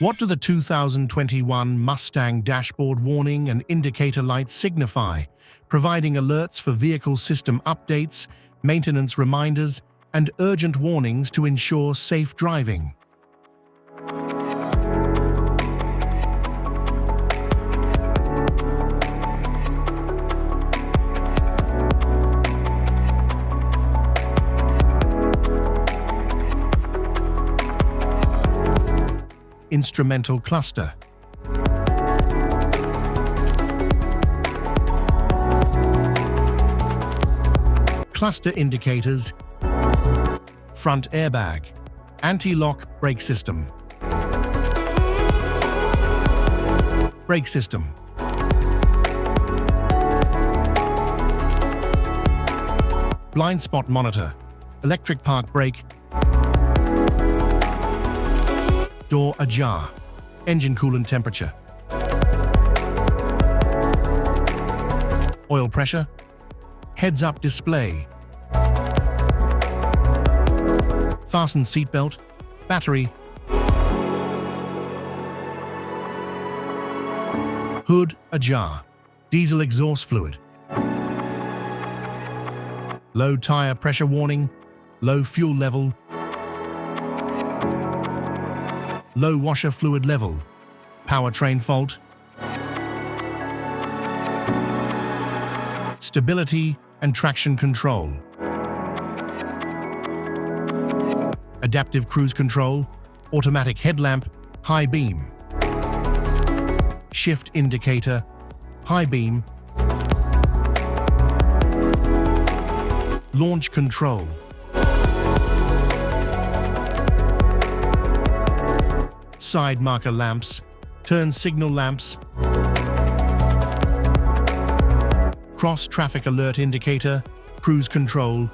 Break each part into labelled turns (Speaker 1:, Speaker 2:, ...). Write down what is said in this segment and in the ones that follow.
Speaker 1: What do the 2021 Mustang dashboard warning and indicator lights signify, providing alerts for vehicle system updates, maintenance reminders, and urgent warnings to ensure safe driving? Instrumental cluster. Cluster indicators. Front airbag. Anti-lock brake system. Brake system. Blind spot monitor. Electric park brake. Door ajar. Engine coolant temperature. Oil pressure. Heads-up display. Fasten seatbelt. Battery. Hood ajar. Diesel exhaust fluid. Low tire pressure warning. Low fuel level. Low washer fluid level. Powertrain fault. Stability and traction control. Adaptive cruise control. Automatic headlamp. High beam. Shift indicator. High beam. Launch control. Side marker lamps, turn signal lamps, cross traffic alert indicator, cruise control,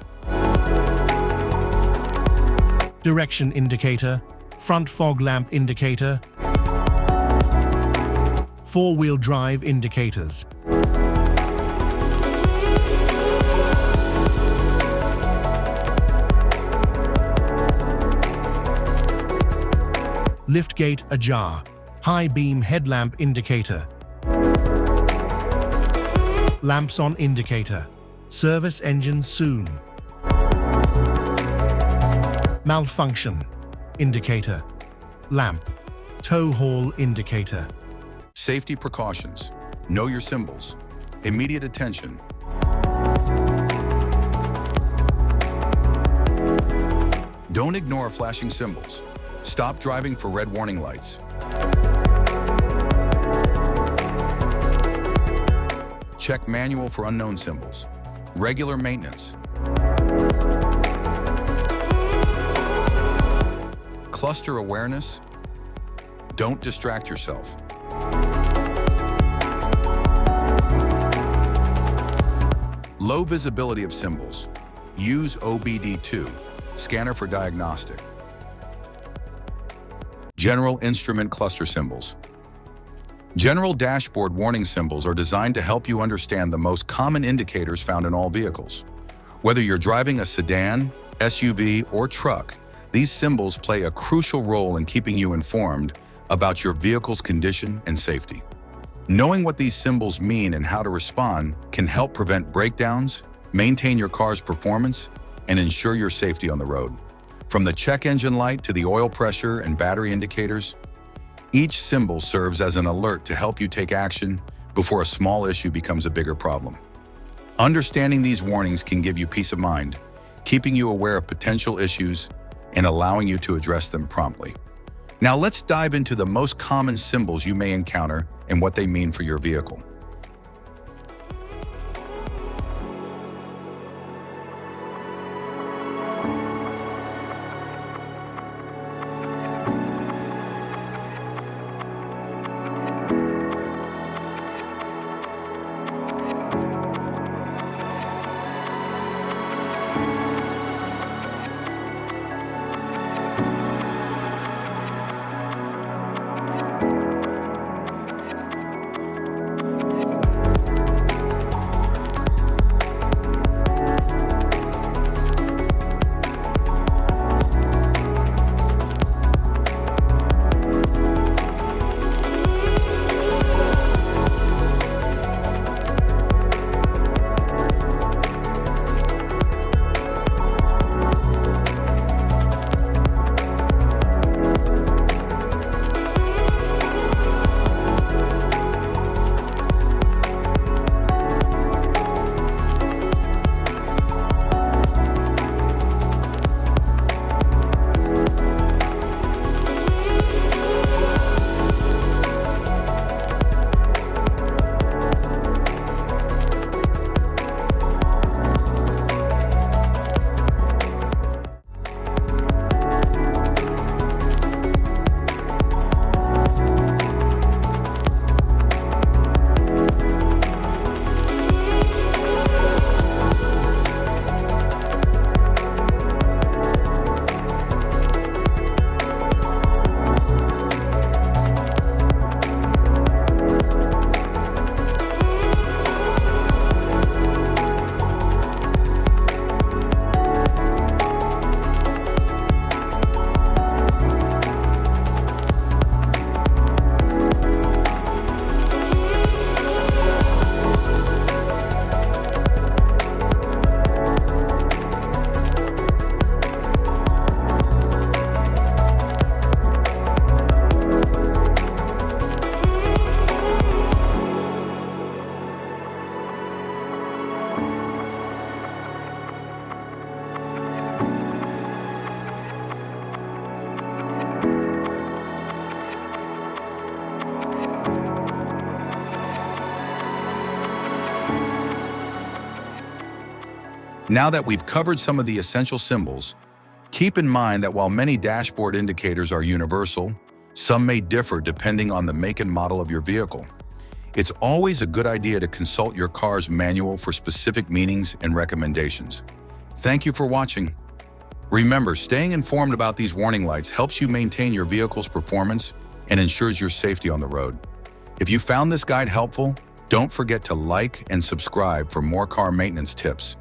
Speaker 1: direction indicator, front fog lamp indicator, four-wheel drive indicators. Liftgate ajar, high beam headlamp indicator. Lamps on indicator, service engine soon. Malfunction indicator, lamp, tow haul indicator.
Speaker 2: Safety precautions, know your symbols, immediate attention. Don't ignore flashing symbols. Stop driving for red warning lights. Check manual for unknown symbols. Regular maintenance. Cluster awareness. Don't distract yourself. Low visibility of symbols. Use OBD2, scanner for diagnostic. General instrument cluster symbols. General dashboard warning symbols are designed to help you understand the most common indicators found in all vehicles. Whether you're driving a sedan, SUV, or truck, these symbols play a crucial role in keeping you informed about your vehicle's condition and safety. Knowing what these symbols mean and how to respond can help prevent breakdowns, maintain your car's performance, and ensure your safety on the road. From the check engine light to the oil pressure and battery indicators, each symbol serves as an alert to help you take action before a small issue becomes a bigger problem. Understanding these warnings can give you peace of mind, keeping you aware of potential issues and allowing you to address them promptly. Now let's dive into the most common symbols you may encounter and what they mean for your vehicle. Now that we've covered some of the essential symbols, keep in mind that while many dashboard indicators are universal, some may differ depending on the make and model of your vehicle. It's always a good idea to consult your car's manual for specific meanings and recommendations. Thank you for watching. Remember, staying informed about these warning lights helps you maintain your vehicle's performance and ensures your safety on the road. If you found this guide helpful, don't forget to like and subscribe for more car maintenance tips.